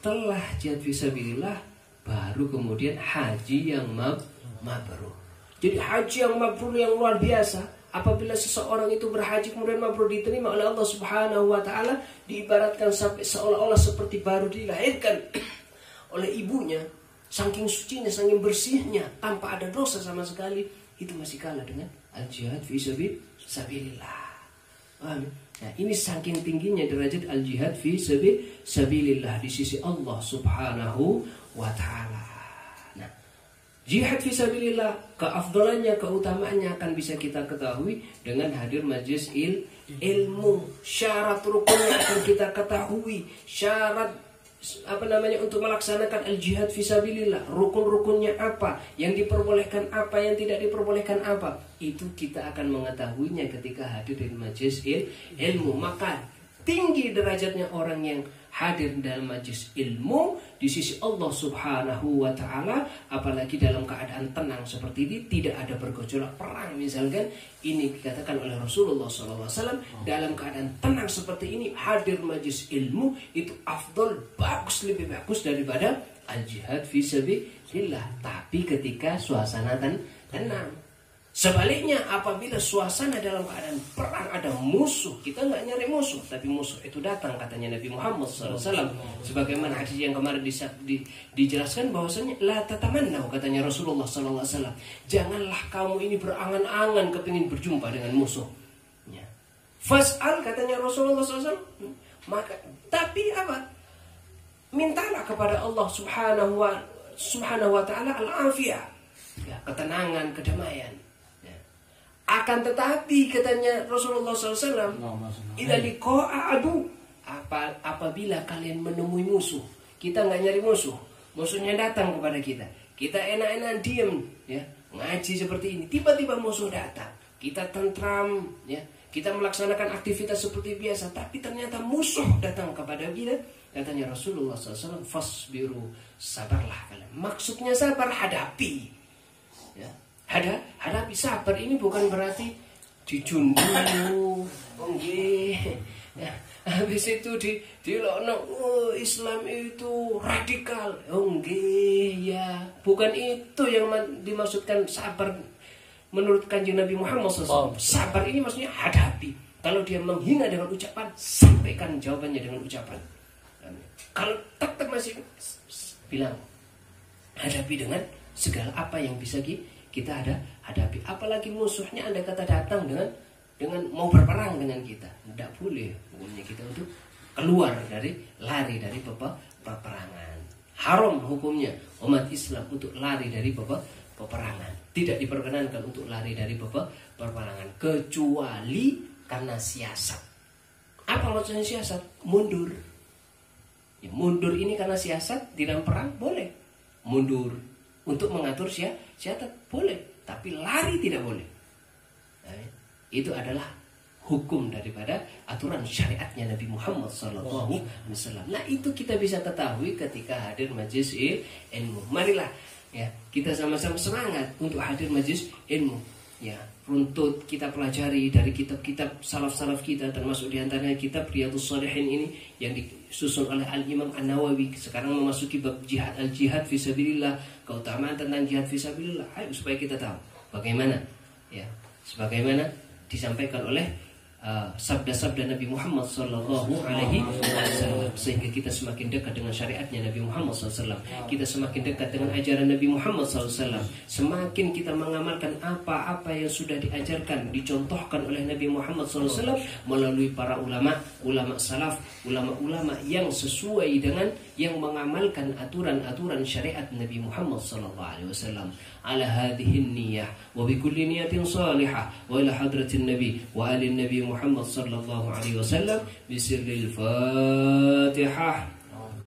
setelah jihad fisabilillah baru kemudian haji yang mabrur. Jadi haji yang mabrur yang luar biasa, apabila seseorang itu berhaji kemudian mabrur diterima oleh Allah Subhanahu wa taala, diibaratkan sampai seolah-olah seperti baru dilahirkan oleh ibunya, saking sucinya, saking bersihnya, tanpa ada dosa sama sekali. Itu masih kalah dengan al-jihad fi sabilillah. Nah, ini saking tingginya derajat al-jihad fi sabilillah di sisi Allah Subhanahu wa taala. Nah, jihad fi sabilillah, keafdalannya, keutamaannya akan bisa kita ketahui dengan hadir majelis ilmu. Syarat rukunnya akan kita ketahui. Syarat untuk melaksanakan al-jihad fisabilillah, rukun-rukunnya apa, yang diperbolehkan apa, yang tidak diperbolehkan apa, itu kita akan mengetahuinya ketika hadir di majelis ilmu. Maka tinggi derajatnya orang yang hadir dalam majelis ilmu di sisi Allah Subhanahu wa taala, apalagi dalam keadaan tenang seperti ini, tidak ada bergejolak perang misalkan. Ini dikatakan oleh Rasulullah SAW, dalam keadaan tenang seperti ini hadir majelis ilmu itu afdol, bagus, lebih bagus daripada al-jihad fi sabilillah. Tapi ketika suasana tenang. Sebaliknya, apabila suasana dalam keadaan perang, ada musuh, kita nggak nyari musuh, tapi musuh itu datang, katanya Nabi Muhammad SAW. Sebagaimana hadis yang kemarin dijelaskan bahwasanya la tatamannau, katanya Rasulullah SAW, janganlah kamu ini berangan-angan kepingin berjumpa dengan musuh. Fas'al, katanya Rasulullah SAW. Maka, tapi apa? Mintalah kepada Allah Subhanahu wa taala al-afiyah, ketenangan, kedamaian. Akan tetapi, katanya Rasulullah SAW, idza liqa'a adu, apabila kalian menemui musuh, kita nggak nyari musuh, musuhnya datang kepada kita, kita enak-enak diem, ya, ngaji seperti ini, tiba-tiba musuh datang, kita tentram, ya, kita melaksanakan aktivitas seperti biasa, tapi ternyata musuh datang kepada kita, katanya Rasulullah SAW, fasbiru, sabarlah kalian. Maksudnya sabar, hadapi, ya. Hadapi. Sabar ini bukan berarti dijunjung, ya. Habis itu dilokno, Islam itu radikal, ya. Bukan itu yang dimaksudkan sabar menurut kanjeng Nabi Muhammad SAW. Sabar ini maksudnya hadapi. Kalau dia menghina dengan ucapan, sampaikan jawabannya dengan ucapan. Kalau tetap masih bilang, hadapi dengan segala apa yang bisa kita hadapi. Apalagi musuhnya Anda kata datang dengan mau berperang dengan kita, tidak boleh. Pokoknya kita untuk keluar lari dari peperangan. Haram hukumnya umat Islam untuk lari dari peperangan. Tidak diperkenankan untuk lari dari peperangan kecuali karena siasat. Apa maksudnya siasat? Mundur. Ya, mundur ini karena siasat di dalam perang boleh. Mundur untuk mengatur siasat boleh, tapi lari tidak boleh. Nah, itu adalah hukum daripada aturan syariatnya Nabi Muhammad SAW. Nah, itu kita bisa ketahui ketika hadir majelis ilmu. Marilah, ya, kita sama-sama semangat untuk hadir majelis ilmu. Ya, runtut kita pelajari dari kitab-kitab salaf-salaf kita, termasuk diantaranya kitab Riyadhus Shalihin ini yang disusun oleh Al-Imam An-Nawawi. Sekarang memasuki bab jihad, al-jihad fisabilillah, keutamaan tentang jihad fisabilillah. Ayo supaya kita tahu bagaimana, ya, sebagaimana disampaikan oleh sabda-sabda Nabi Muhammad Sallallahu Alaihi Wasallam, sehingga kita semakin dekat dengan syariatnya Nabi Muhammad SAW. Kita semakin dekat dengan ajaran Nabi Muhammad SAW. Semakin kita mengamalkan apa-apa yang sudah diajarkan, dicontohkan oleh Nabi Muhammad SAW melalui para ulama salaf, ulama-ulama yang sesuai dengan yang mengamalkan aturan-aturan syariat Nabi Muhammad SAW. Ala hadhihi niyyah wa bi kulli niyatin salihah wa ila hadratin nabi wa ali nabi Muhammad sallallahu alaihi wasallam bisirril Fatihah.